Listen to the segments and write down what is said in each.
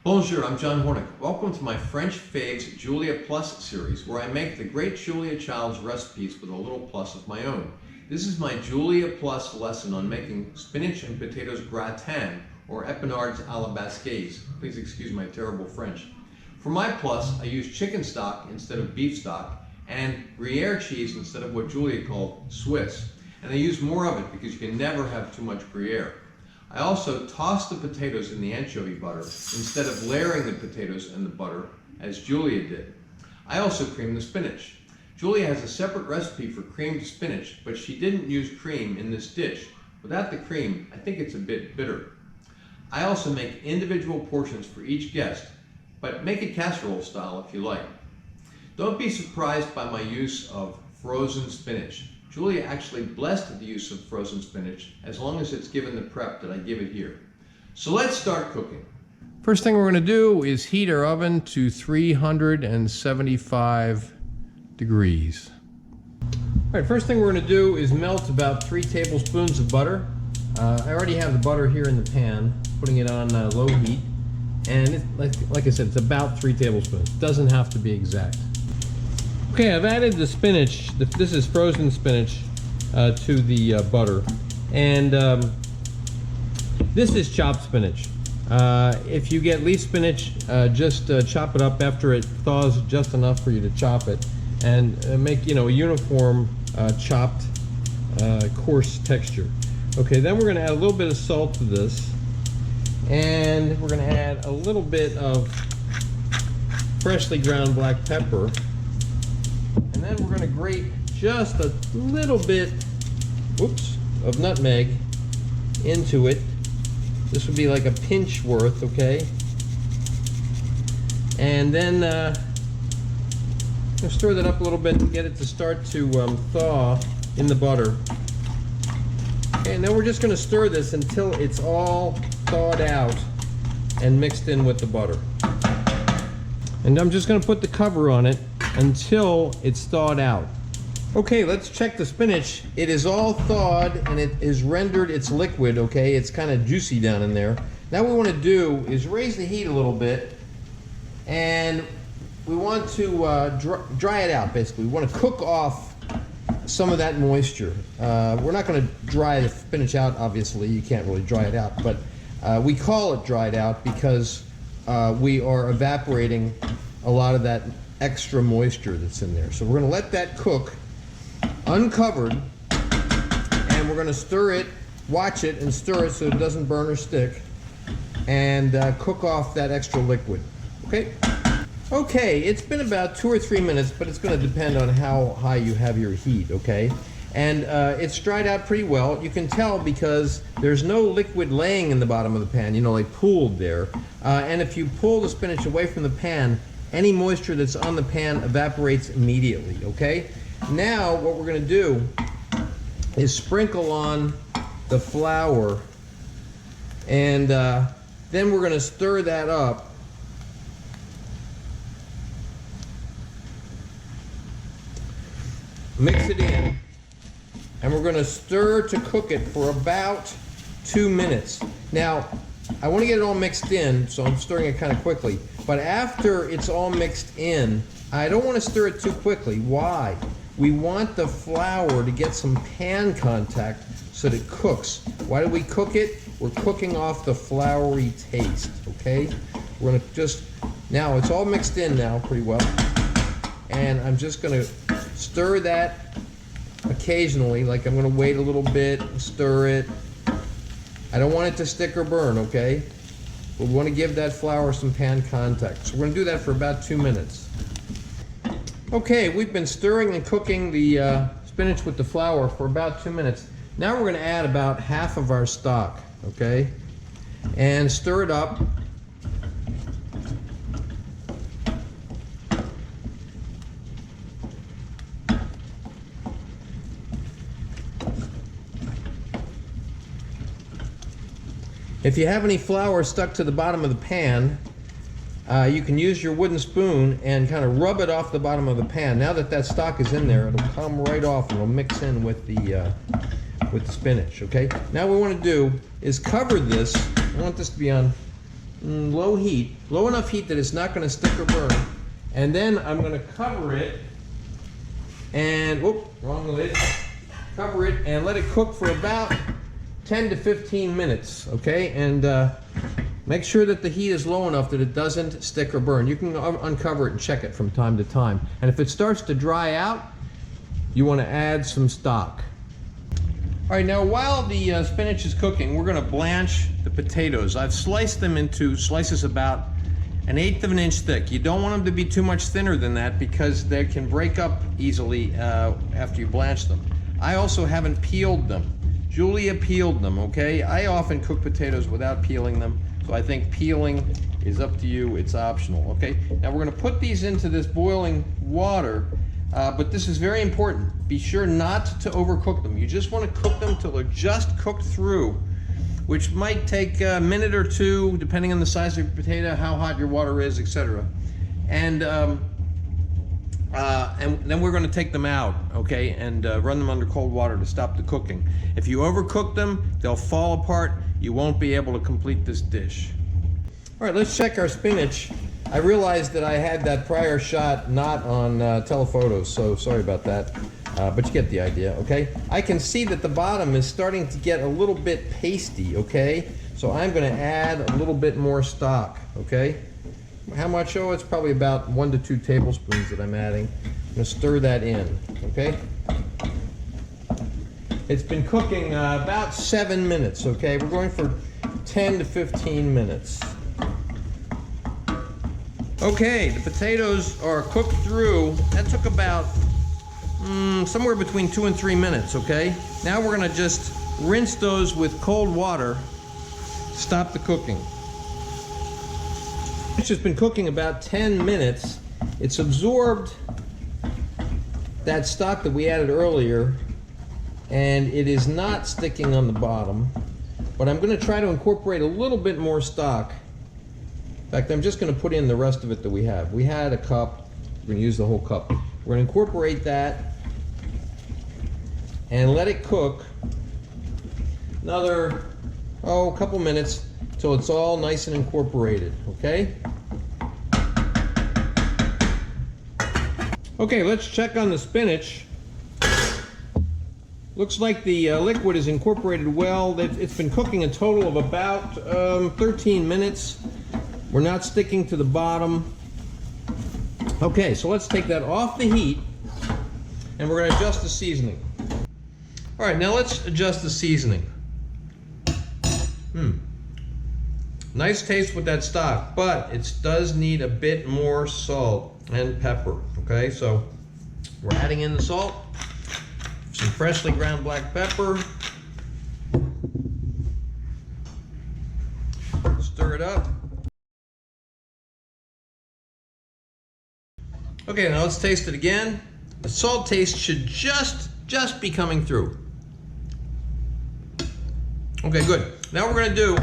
Bonjour, I'm John Hornick. Welcome to my French Faves Julia Plus series, where I make the great Julia Child's recipes with a little plus of my own. This is my Julia Plus lesson on making spinach and potatoes gratin, or Epinards a la Basquaise. Please excuse my terrible French. For my plus, I use chicken stock instead of beef stock, and Gruyère cheese instead of what Julia called Swiss. And I use more of it because you can never have too much Gruyère. I also toss the potatoes in the anchovy butter instead of layering the potatoes in the butter as Julia did. I also cream the spinach. Julia has a separate recipe for creamed spinach, but she didn't use cream in this dish. Without the cream, I think it's a bit bitter. I also make individual portions for each guest, but make it casserole style if you like. Don't be surprised by my use of frozen spinach. Julia actually blessed the use of frozen spinach as long as it's given the prep that I give it here. So let's start cooking. First thing we're going to do is heat our oven to 375 degrees. All right, first thing we're going to do is melt about 3 tablespoons of butter. I already have the butter here in the pan, putting it on low heat. And like I said, it's about 3 tablespoons. It doesn't have to be exact. Okay, I've added the spinach, this is frozen spinach, to the butter. And this is chopped spinach. If you get leaf spinach, just chop it up after it thaws just enough for you to chop it. And make, a uniform chopped coarse texture. Okay, then we're going to add a little bit of salt to this. And we're going to add a little bit of freshly ground black pepper. And then we're going to grate just a little bit, of nutmeg into it. This would be like a pinch worth, okay? And then stir that up a little bit to get it to start to thaw in the butter. Okay, and then we're just going to stir this until it's all thawed out and mixed in with the butter. And I'm just going to put the cover on it until it's thawed out. Okay, let's check the spinach. It is all thawed and it is rendered its liquid, okay? It's kind of juicy down in there. Now what we want to do is raise the heat a little bit, and we want to dry it out, basically. We want to cook off some of that moisture. We're not going to dry the spinach out, obviously. You can't really dry it out, but we call it dried out because we are evaporating a lot of that extra moisture that's in there. So we're going to let that cook uncovered, and we're going to stir it, watch it and stir it so it doesn't burn or stick, and cook off that extra liquid. Okay, it's been about 2 or 3 minutes, but it's going to depend on how high you have your heat, okay? And it's dried out pretty well. You can tell because there's no liquid laying in the bottom of the pan, like pooled there. And if you pull the spinach away from the pan, any moisture that's on the pan evaporates immediately, okay? Now what we're going to do is sprinkle on the flour, and then we're going to stir that up. Mix it in, and we're going to stir to cook it for about 2 minutes. Now, I want to get it all mixed in, so I'm stirring it kind of quickly. But after it's all mixed in, I don't want to stir it too quickly. Why? We want the flour to get some pan contact so that it cooks. Why do we cook it? We're cooking off the floury taste, okay? We're going to just, now it's all mixed in now pretty well. And I'm just going to stir that occasionally, like I'm going to wait a little bit, stir it. I don't want it to stick or burn, okay? But we want to give that flour some pan contact. So we're going to do that for about 2 minutes. Okay, we've been stirring and cooking the spinach with the flour for about 2 minutes. Now we're going to add about half of our stock, okay? And stir it up. If you have any flour stuck to the bottom of the pan, you can use your wooden spoon and kind of rub it off the bottom of the pan. Now that that stock is in there, it'll come right off and it'll mix in with the spinach, okay? Now what we want to do is cover this. I want this to be on low heat, low enough heat that it's not going to stick or burn. And then I'm going to cover it and, whoop, wrong lid. Cover it and let it cook for about 10 to 15 minutes, okay? And make sure that the heat is low enough that it doesn't stick or burn. You can uncover it and check it from time to time. And if it starts to dry out, you want to add some stock. All right, now while the spinach is cooking, we're going to blanch the potatoes. I've sliced them into slices about 1/8 of an inch thick. You don't want them to be too much thinner than that because they can break up easily after you blanch them. I also haven't peeled them. Julia peeled them, okay? I often cook potatoes without peeling them, so I think peeling is up to you. It's optional, okay? Now we're going to put these into this boiling water. But this is very important. Be sure not to overcook them. You just want to cook them till they're just cooked through, which might take a minute or two, depending on the size of your potato, how hot your water is, etc. And then we're going to take them out, okay, and run them under cold water to stop the cooking. If you overcook them, they'll fall apart. You won't be able to complete this dish. All right, let's check our spinach. I realized that I had that prior shot not on telephotos, so sorry about that, but you get the idea, okay? I can see that the bottom is starting to get a little bit pasty, okay? So I'm going to add a little bit more stock, okay? How much? Oh, it's probably about 1 to 2 tablespoons that I'm adding. I'm going to stir that in, okay? It's been cooking about 7 minutes, okay? We're going for 10 to 15 minutes. Okay, the potatoes are cooked through. That took about somewhere between 2 and 3 minutes, okay? Now we're gonna just rinse those with cold water, stop the cooking. It's just been cooking about 10 minutes. It's absorbed that stock that we added earlier, and it is not sticking on the bottom, but I'm gonna try to incorporate a little bit more stock. In fact, I'm just going to put in the rest of it that we have. We had a cup. We're going to use the whole cup. We're going to incorporate that and let it cook another, a couple minutes till it's all nice and incorporated, okay? Okay, let's check on the spinach. Looks like the liquid is incorporated well. It's been cooking a total of about 13 minutes. We're not sticking to the bottom. Okay, so let's take that off the heat and we're going to adjust the seasoning. All right, now let's adjust the seasoning. Nice taste with that stock, but it does need a bit more salt and pepper, okay? So we're adding in the salt, some freshly ground black pepper. Stir it up. Okay, now let's taste it again. The salt taste should just be coming through. Okay, good. Now what we're gonna do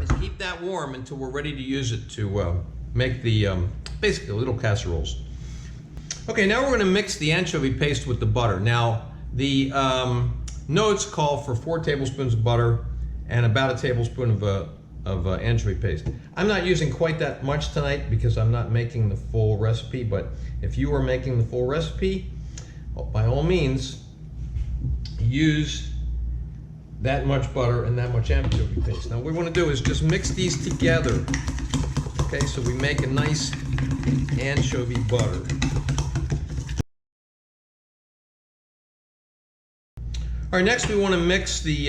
is keep that warm until we're ready to use it to make the, basically little casseroles. Okay, now we're gonna mix the anchovy paste with the butter. Now, the notes call for 4 tablespoons of butter and about a tablespoon of anchovy paste. I'm not using quite that much tonight because I'm not making the full recipe, but if you are making the full recipe, by all means, use that much butter and that much anchovy paste. Now what we want to do is just mix these together, okay, so we make a nice anchovy butter. All right, next we want to mix the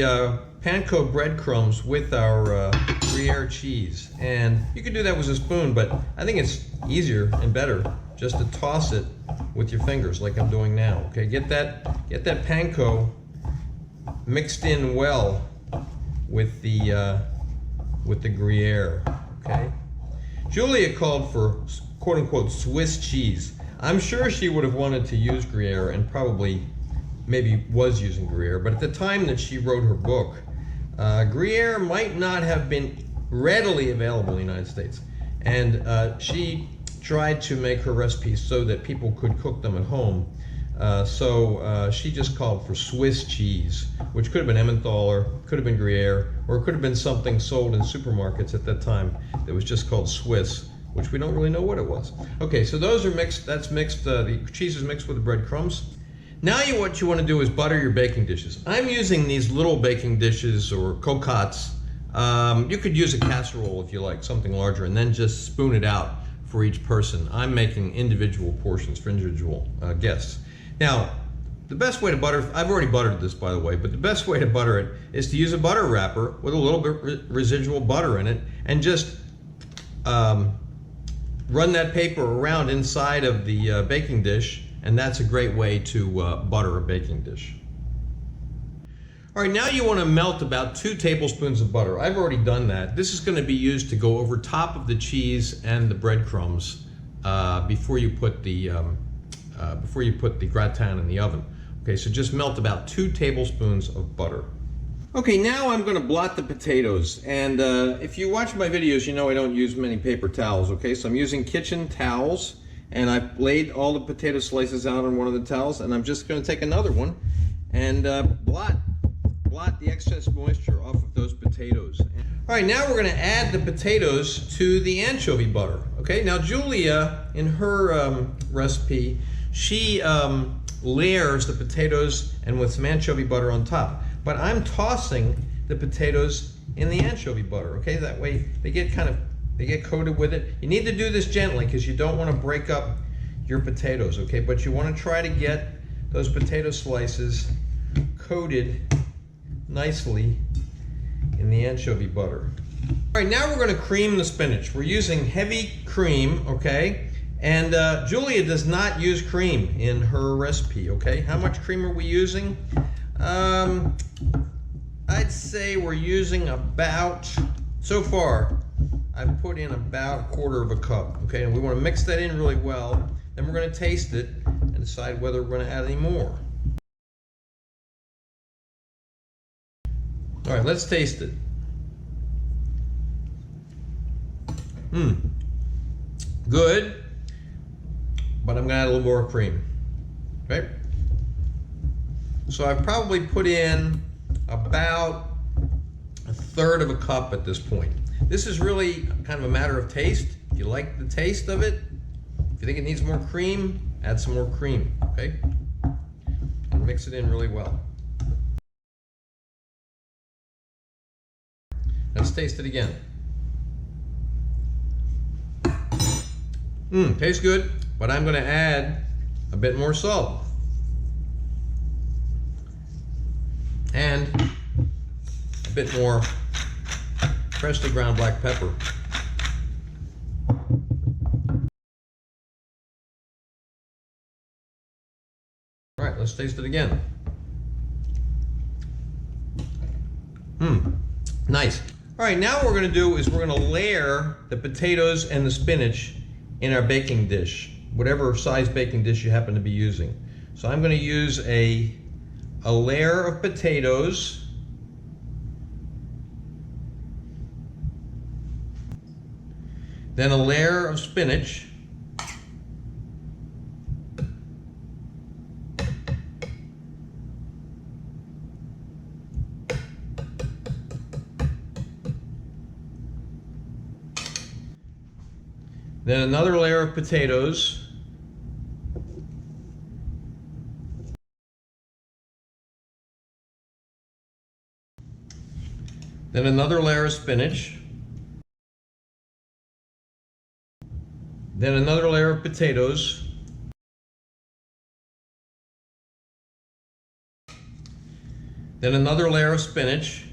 Panko breadcrumbs with our Gruyère cheese. And you can do that with a spoon, but I think it's easier and better just to toss it with your fingers like I'm doing now. Okay, get that Panko mixed in well with the Gruyère, okay? Julia called for quote-unquote Swiss cheese. I'm sure she would have wanted to use Gruyère and probably maybe was using Gruyère, but at the time that she wrote her book, Gruyère might not have been readily available in the United States. And she tried to make her recipes so that people could cook them at home. So she just called for Swiss cheese, which could have been Emmentaler, could have been Gruyère, or it could have been something sold in supermarkets at that time that was just called Swiss, which we don't really know what it was. Okay, so those are mixed, that's mixed, the cheese is mixed with the breadcrumbs. Now what you want to do is butter your baking dishes. I'm using these little baking dishes or cocottes. You could use a casserole if you like, something larger, and then just spoon it out for each person. I'm making individual portions for individual guests. Now, the best way to butter, I've already buttered this by the way, but the best way to butter it is to use a butter wrapper with a little bit residual butter in it and just run that paper around inside of the baking dish, and that's a great way to butter a baking dish. All right, now you want to melt about 2 tablespoons of butter. I've already done that. This is going to be used to go over top of the cheese and the breadcrumbs before you put the gratin in the oven. Okay, so just melt about 2 tablespoons of butter. Okay, now I'm going to blot the potatoes, and if you watch my videos, you know I don't use many paper towels. Okay, so I'm using kitchen towels, and I've laid all the potato slices out on one of the towels, and I'm just going to take another one and blot the excess moisture off of those potatoes. All right, now we're going to add the potatoes to the anchovy butter. Okay, now Julia, in her recipe, she layers the potatoes and with some anchovy butter on top. But I'm tossing the potatoes in the anchovy butter. Okay, that way they get coated with it. You need to do this gently because you don't want to break up your potatoes. Okay, but you want to try to get those potato slices coated nicely in the anchovy butter. All right, now we're going to cream the spinach. We're using heavy cream, okay? And Julia does not use cream in her recipe, okay? How much cream are we using? I'd say we're using about, so far, I've put in about 1/4 cup, okay? And we want to mix that in really well. Then we're going to taste it and decide whether we're going to add any more. All right, let's taste it. Good, but I'm gonna add a little more cream, okay? So I've probably put in about 1/3 cup at this point. This is really kind of a matter of taste. If you like the taste of it, if you think it needs more cream, add some more cream, okay? And mix it in really well. Let's taste it again. Tastes good, but I'm going to add a bit more salt. And a bit more freshly ground black pepper. All right, let's taste it again. Nice. All right, now what we're going to do is we're going to layer the potatoes and the spinach in our baking dish, whatever size baking dish you happen to be using. So I'm going to use a layer of potatoes, then a layer of spinach, then another layer of potatoes, then another layer of spinach, then another layer of potatoes, then another layer of spinach.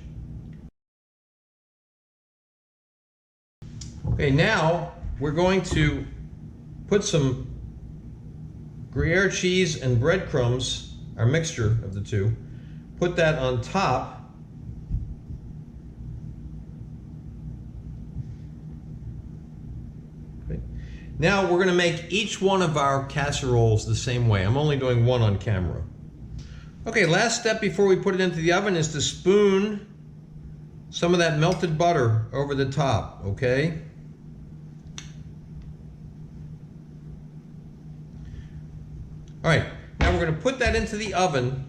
Okay, now we're going to put some Gruyère cheese and breadcrumbs, our mixture of the two, put that on top. Okay. Now we're going to make each one of our casseroles the same way. I'm only doing one on camera. Okay, last step before we put it into the oven is to spoon some of that melted butter over the top, okay? All right, now we're going to put that into the oven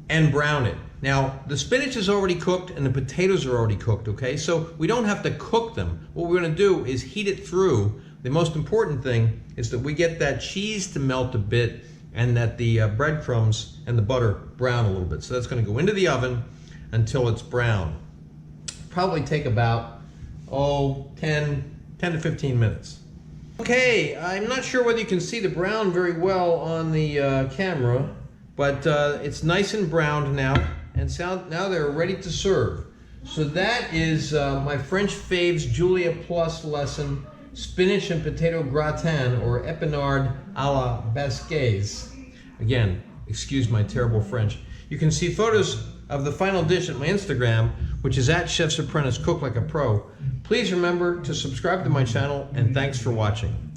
and brown it. Now, the spinach is already cooked and the potatoes are already cooked, okay? So we don't have to cook them. What we're gonna do is heat it through. The most important thing is that we get that cheese to melt a bit and that the breadcrumbs and the butter brown a little bit. So that's gonna go into the oven until it's brown. Probably take about, 10 to 15 minutes. Okay, I'm not sure whether you can see the brown very well on the camera, but it's nice and browned now, and now they're ready to serve. So that is my French Faves Julia Plus lesson, spinach and potato gratin, or Epinards à la Basquaise. Again, excuse my terrible French. You can see photos of the final dish at my Instagram, which is at Chef's Apprentice Cook Like a Pro. Please remember to subscribe to my channel, and thanks for watching.